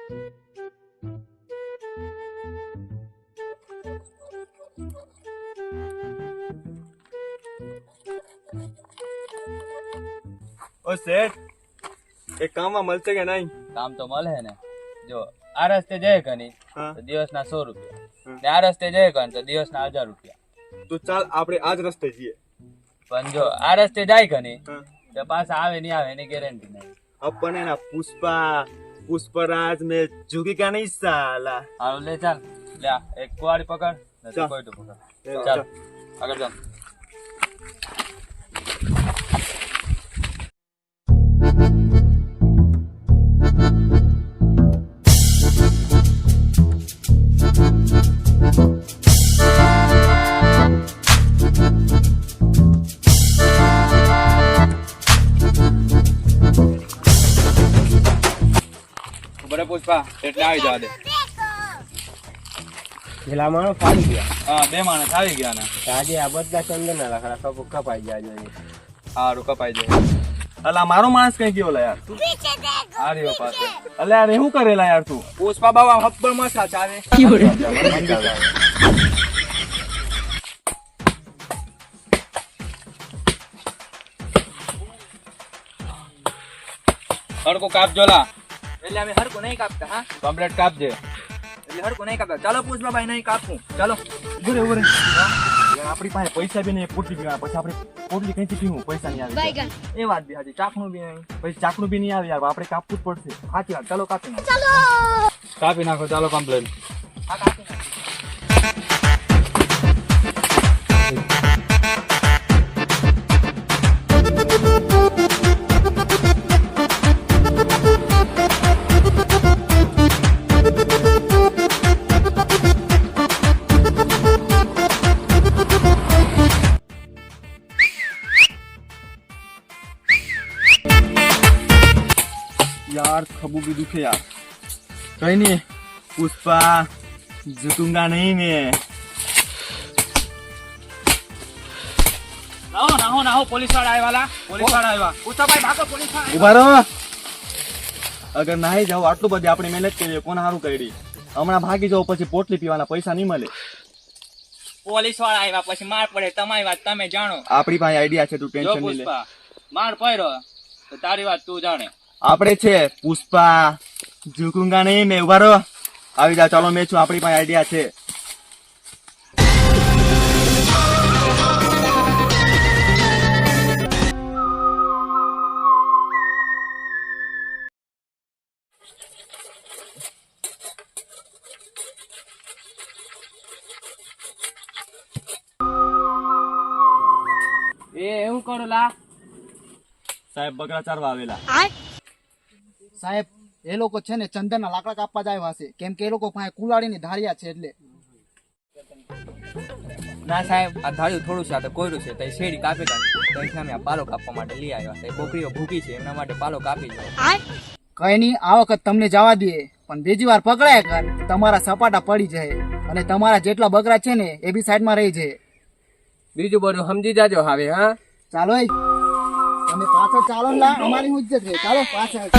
ઓ શેઠ, એક કામમાં મળશે કે નહીં? કામ તો મળે ને. જો આ રસ્તે જાય કની તો દિવસના 100 રૂપિયા, ને આ રસ્તે જાય કન તો દિવસના 1000 રૂપિયા. તો ચાલ આપણે આજ રસ્તે જઈએ. પણ જો આ રસ્તે જાય કની તો પાછા આવે નહીં આવે એની ગેરંટી નહીં. अपन है ना पुष्पराज में झुकेगा नहीं साला. હાલો લે ચાલ, લે આ એક કુવાડી પકડ ને તું કોઈ તો પકડ. ચાલ આગળ ચાલ. બરે પુષ્પા એટલે આવી જવા દે. પેલા માણસ ફાડી ગયા. હા, 2 માણસ આવી ગયા ને આજે આ બધા ચંદનના લાકડા કપ કપાઈ ગયા જોઈએ. હારું કપાઈ જાય. અલા મારો માણસ કઈ ગયો લા યાર. આ રહ્યો પાસે. અલે યાર શું કરેલા યાર તું? પુષ્પા બાબા હબ્બર મસા ચાવે. હરકો કાપજો લા. એટલે અમે હરકો નહીં કાપતા. હા, કમ્પ્લીટ કાપજે. એટલે હરકો નહીં કાપતા. ચાલો પુષ્પાભાઈ નહીં કાપું. ચાલો ઉભરે આપણી પાસે પૈસા બી નહીં, પોટલી પીવા પછી આપણે પોટલી કઈથી પીવું? પૈસા નહીં આવે. એ વાત બી હાજી. ચાકણું બી નહીં. પછી ચાકનું બી નહીં આવે યાર, આપણે કાપવું જ પડશે. સાચી વાત. ચાલો કાપી નાખો. કાપી નાખો. ચાલો કમ્પ્લીટ. હા, કાપી નાખો. यार खबू भी दुखे यार. कहीं नहीं पुष्पा, झुकूंगा नहीं मैं. નાહો પોલીસ વાળા આવ્યા. પોલીસ વાળા આવ્યા. પુષ્પાભાઈ ભાગો, પોલીસ વાળા. ઉભા રહો. અગર નાહી જાવ આટલું બધી આપણે મહેનત કરીએ, કોને સારું કરી? હમણાં ભાગી જાવ પછી પોટલી પીવાના પૈસા નહીં મળે. પોલીસ વાળા આવ્યા પછી માર પડે. તમારી વાત તમે જાણો. આપણી પાસે આઈડિયા છે, તું જો ટેન્શન નહીં લે. પુષ્પા માર પડ્યો તો તારી વાત તું જાણે. આપણે છે પુષ્પા, ઝુકુંગા નહીં મેં. ઉભા રહો. આવી જાવ, ચાલો મેં છું. આપણી પાસે આઈડિયા છે. એ એવું કરો લા. સાહેબ બકરા ચારવા આવેલા. સાહેબ એ લોકો છે ને ચંદનના લાકડા કાપવા જ આવ્યા છે, કેમ કે એ લોકો પાસે કુલાડીની ધારિયા છે એટલે. ના સાહેબ, આ ધાર્યું થોડું છે, આ તો કોયરું છે. તો શેડી કાપી કાઢી. ત્યાંથી અમે આ પાલો કાપવા માટે લઈ આવ્યા. તો બોકરીઓ ભૂકી છે, એમના માટે પાલો કાપી દો. કઈ નહીં, આ વખત તમને જવા દઈએ, પણ બીજી વાર પકડાય કર તમારા સપાટા પડી જાય અને તમારા જેટલા બકરા છે ને એ બી સાઈડમાં રહી જાય. બીજું બધું સમજી જાજો હવે. હા, ચાલો તમે પાછળ ચાલો ના, અમારી હું ઇજ્જત છે. ચાલો પાછળ.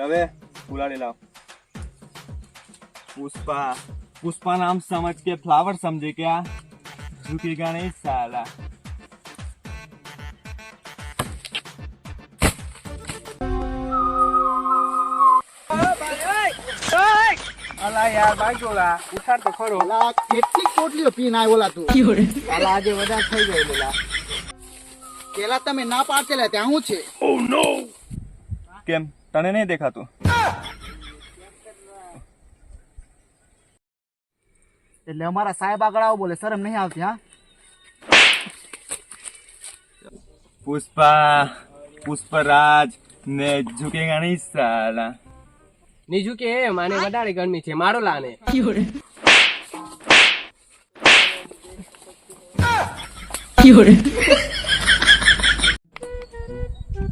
હવે ફુલાડી લાવ. पुष्पा, पुष्पा नाम समझ के फ्लावर समझे क्या? झुकेगा नहीं साला. અલા યાર બાજોલા ઉઠાડ તો ખરો. ઓલા કેટલી કોટલીઓ પીને આવ્યો ઓલા તું. ઓલા આજે વધારે થઈ ગયો ઓલા. પેલા તમે ના પાડતેલા ત્યાં હું છે? Oh no. કેમ તને નહીં દેખાતું? એટલે અમારા સાહેબ આગળ આવો બોલે, શરમ નહીં આવતી? હા, पुष्पा, पुष्पराज ने झुकेगा नहीं साला. નીજુ કે માને વધારે ગરમી છે, મારો લાને.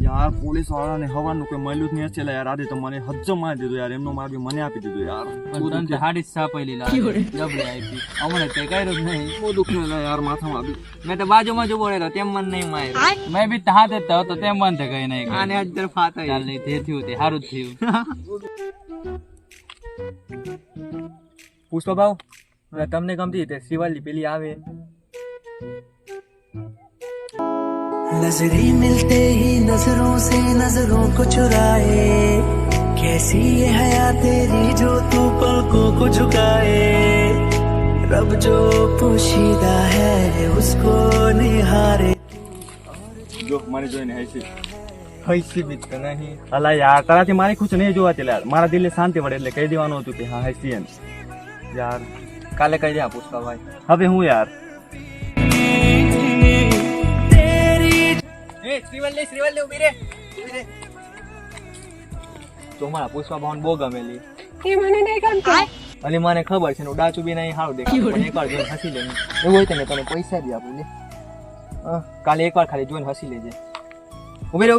यार યાર પોલીસ વાળાને હવાનું કોઈ મળ્યું જ નહીં હશે યાર. આજે તો મને હજ્જમ મારી દીધું યાર. એમનો માર બી મને આપી દીધું યાર. તને તો હાડી સાપેલી લાગે જબરી આપી હમણાં તે કર્યું જ નહીં બહુ દુઃખ થયું યાર માથામાં બી. મેં તો બાજુમાં જ ઉભો રહેલો તેમ મને નહીં માર્યો. મેં બી હાથે જ તો તેમ મન તે કઈ નહીં આને આજ તરફ હાથ આવી. ચાલ નહીં તે થયું તે સારું જ થયું પુષ્પા ભાવ તમને ગમતી તે શિવાલી પેલી આવે नजरें मिलते ही नजरों से नजरों को चुराए कैसी ये हया तेरी जो तू पलकों को झुकाए रब जो पोशीदा है उसको निहारे જો મને જોઈને હસી. હૈસી બીત તો નહીં. અલા યાર તારાથી મારી ખુશ નહીં જોવાતી યાર. મારા દિલને શાંતિ મળે એટલે કહી દેવાનું હતું કે હા હસી એમ. યાર કાલે કહી દે પુષ્પાભાઈ. હવે હું યાર શ્રીવલ્લી ઉભી રે. તો મારા પુષ્પા ભાવન બહુ ગમેલી. અલી મને ખબર છે ડાચું બી નહીં સારું દેખાય પણ એકવાર જોઈને હસી લે. એવું હોય તો ને તને પૈસા બી આપું લે. કાલે એકવાર ખાલી જોઈને હસી લેજે. ઉભી રે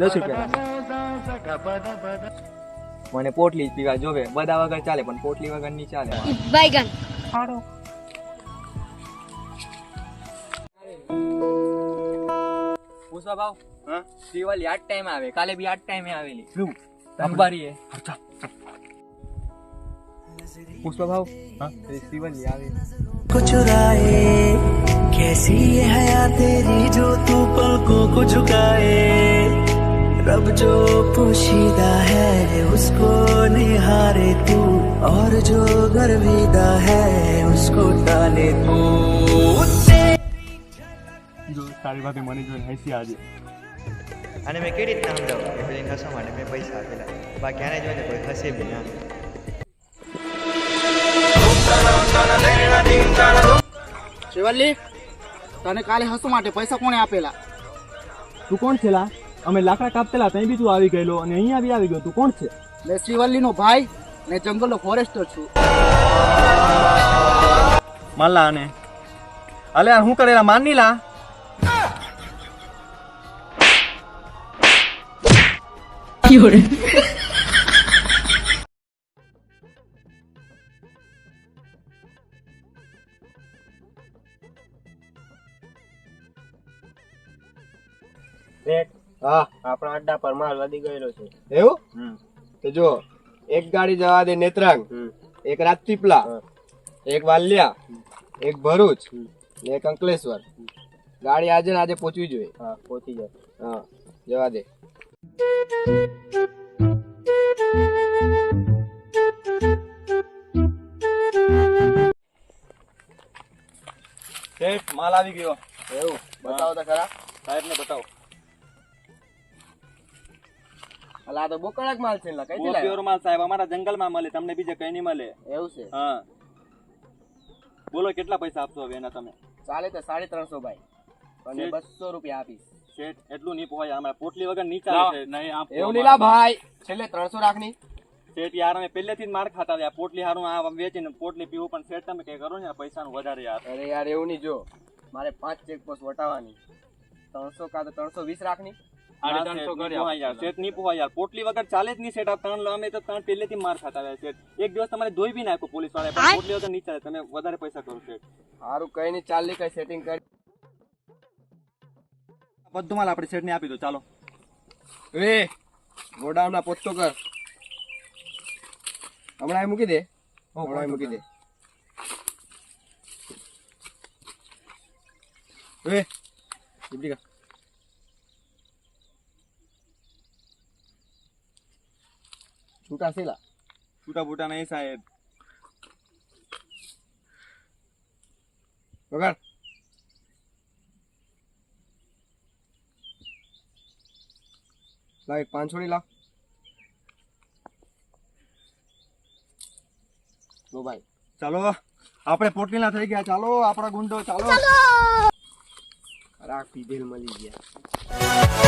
10 રૂપિયા. મને પોટલી જ પીવા જોવે. બધા વગર ચાલે પણ પોટલી વગર નહીં ચાલે. बैगन પુષ્પા ભાવ શ્રીવલ્લી આ ટાઈમે આવે. કાલે બી આ ટાઈમે આવેલી. અંબારી એ પુષ્પા ભાવ શ્રીવલ્લી આવે. को चुराए कैसी ये हया तेरी जो तू पलकों को झुकाए रब जो पोशीदा है उसको निहारे तू और जो गर्विदा है उसको टाले तू જો તારી વાત મને જોઈને હસી આજે. અને મેં કેવી રીતના સમજાવું કે પેલી હસવા માટે મેં પૈસા આપેલા બાકી આને જોઈને કોઈ હસે બી ના. શિવલ્લી તને કાલે હસવા માટે પૈસા કોણે આપેલા? તું કોણ છે લા? અમે લાકડા કાપતેલા ત્યાં બી તું આવી ગયેલો અને અહીંયા બી આવી ગયો. તું કોણ છે? મેં શ્રીવલ્લીનો ભાઈ ને જંગલનો ફોરેસ્ટર છું. માનલા અને અલે યાર હું કરેલા માનની લા. હા આપણા અડ્ડા પર માલ વધી ગયેલો છે. એવું તો જો એક ગાડી જવા દે નેત્રંગ, એક રાજપીપળા, એક વાલિયા, એક ભરૂચ ને એક અંકલેશ્વર. ગાડી આજે ને આજે પહોંચવી જોઈએ. હા પહોંચી જાય. હા જવા દે. શેઠ માલ આવી ગયો. એવું બતાવો તો ખરા. સાહેબ ને બતાવો. અલા આ તો બહુ કડક માલ છે. કઈ બહુ પ્યોર માલ સાહેબ. અમારા જંગલમાં મળે, તમને બીજે કઈ નહીં મળે. એવું છે. હા બોલો કેટલા પૈસા આપશો હવે એના તમે? ચાલે તો 350 ભાઈ અને 200 રૂપિયા આપીશ. શેઠ એટલું નહીં પોહાય. અમારા પોટલી વગર નહીં ચાલે. નહીં આપ એવું નીલા ભાઈ છેલ્લે 300 રાખની. શેઠ યાર અમે પહેલેથી જ માર ખાતા રહ્યા. પોટલી હારું આ વેચીને પોટલી પીવું પણ શેઠ તમે કઈ કરો ને પૈસાનું વધારે યાર. અરે યાર એવું નહીં. જો મારે 5 ચેકપોસ્ટ વટાવવાની. 300 કા તો 320 રાખની. શેઠ નહીં પોહાય યાર. પોટલી વગર ચાલે જ નહીં શેઠ. આ ત્રણ અમે તો ત્રણ પહેલેથી માર ખાતા રહ્યા શેઠ. એક દિવસ તમારે ધોઈ બી નાખ્યો પોલીસ વાળા પણ પોટલી વગર નહીં ચાલે. તમે વધારે પૈસા કરો શેઠ. સારું કઈ નહીં ચાલે કઈ સેટિંગ કરી. બધું માલ આપણે શેઠ ને આપી દો ચાલો. એ ગોડાઉન ના પોતો કર. હમણાં મૂકી દે. હમણાં મૂકી દે. એ ઇબડી કા છૂટા સેલા છૂટા બૂટા નહીં સાહેબ. વગાડ. લાવ એક 5 છોડી લાવ. લો ભાઈ ચાલો આપણે પોટલી ના થઈ ગયા. ચાલો આપણા ગુંડો ચાલો. રાખ પીધેલ મળી ગયા.